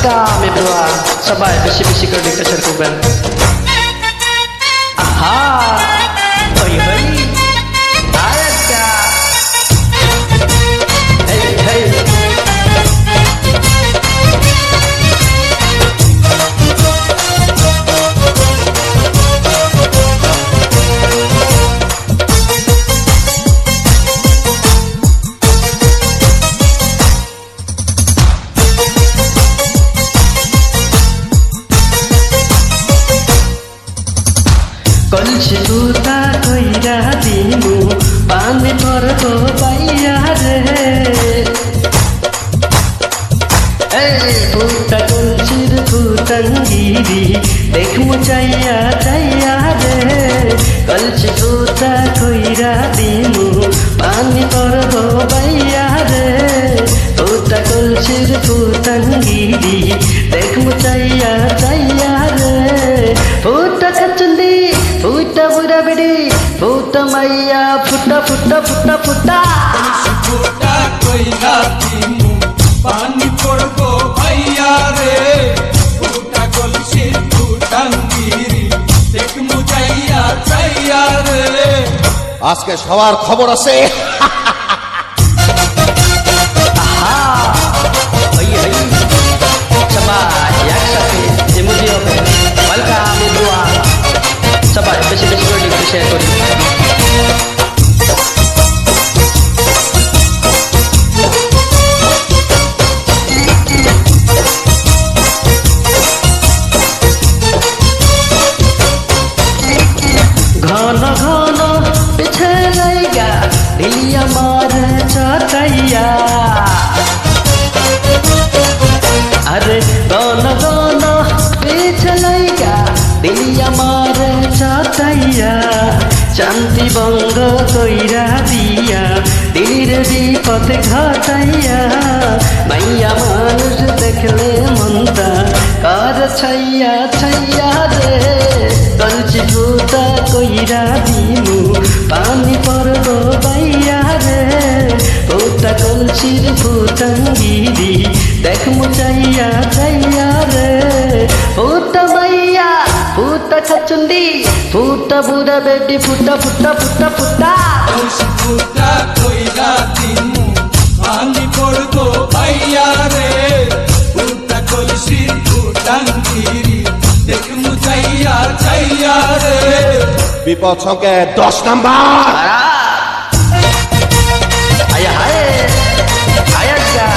Welcome everyone. সবাই বেশি বেশি করে দেখতে শেয়ার করবেন। আহা হই হই আয়াকা হেই হেই কলসি ফুটা কইরা দিমু পানি পরব পাইয়া রে এই ফুটা কলসির ফুটাঙ্গিরি দেখমু চাইয়া চাইয়া রে কলসি ফুটা কইরা দিমু পানি পরব পাইয়া রে ফুটা কলসির ফুটাঙ্গিরি দেখমু চাইয়া চাইয়া রে ফুটা কাচুন্দি ফুটা বুড়া বেড়ি ফুটা মাইয়া ফুটা ফুটা ফুটা ফুটা ফুটা কইরা দিমু পানি পড়বো ভাইয়া রে ফুটা কলসি ফুটাঙ্গিরি দেখমু চাইয়া চাইয়া রে আজকে সবার খবর আছে। সবাই বেশি বেশি করে লিখতে শেয়ার করি। ঘন ঘন পিছে লাইগা দিলিয়া মার চাটাইয়া আরে ঘন ঘন পিছে লাইগা দিলিয়া মার চাটাইয়া শান্তি ভঙ্গ কইরা দিয়া দিলির বিপদ ঘটাইয়া মাইয়া মানুষ দেখলে মনটা কার ছাইয়া ছাইয়া রে কলসি ফুটা কইরা দিমু পানি পরব বাইয়া রে ফুটা কলসির ফুটাঙ্গিরি দেখমু চাইয়া চাইয়া রে ফুটা মাইয়া ফুটা খাচুন্দি ফুটা বুড়া বেডি ফুটা ফুটা ফুটা ফুটা কলসি ফুটা কইরা দিমু পানি পড়বো ভাইয়া রে ফুটা কলসি ফুটাঙ্গিরি দেখমু চাইয়া চাইয়া রে বিপদ সংকেত 10 নাম্বার। আয়া হায় আয়াকা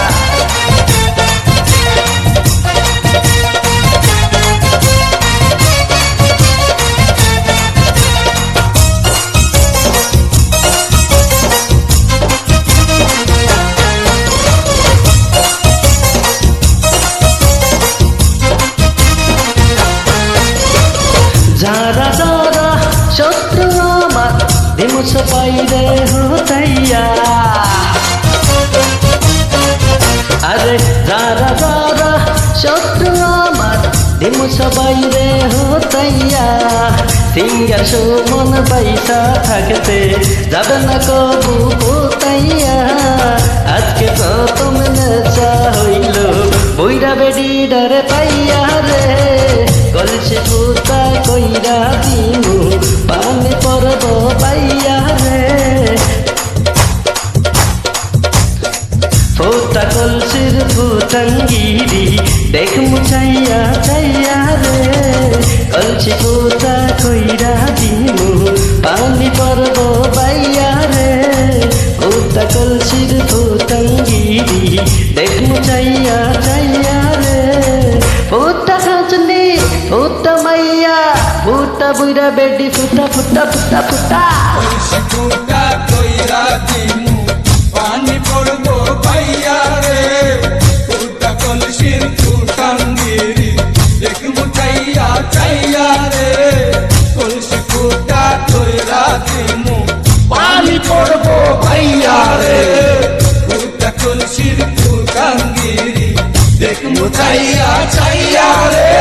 যারা যারা শত্রু আমার দিমুস পাইরে হতাইয়া আরে যারা যারা শত্রু আমার দিমুস পাইরে হতাইয়া সিঙ্গার সুমন পয়সা থাকতে যাবে না কবু পোতাইয়া আজকে প্রথম নেশা হইল বইরা বেডি ডরে পাইয়া রে কলসি ফুটা কইরা দিমু পানি পরব পাইয়া রে ফুটা কলসির ফুটাঙ্গিরি দেখমু চাইয়া চাইয়া রে কলসি ফুটা কইরা দিমু পানি পরব পাইয়া রে ফুটা কলসির ফুটাঙ্গিরি দেখমু চাইয়া চাইয়া রে ফুটা খাচুন্দি ফুটা মাইয়া ফুটা বুড়া বেডি ফুটা ফুটা ফুটা ফুটা কলসি ফুটা কইরা দিমু পানি পড়বো ভাইয়া রে ফুটা কলসি ফুটাঙ্গিরি দেখমু চাইয়া চাইয়া রে কলসি ফুটা কইরা দিমু পানি পড়বো ভাইয়া রে ফুটা কলসি ফুটাঙ্গিরি দেখমু চাইয়া চাইয়া রে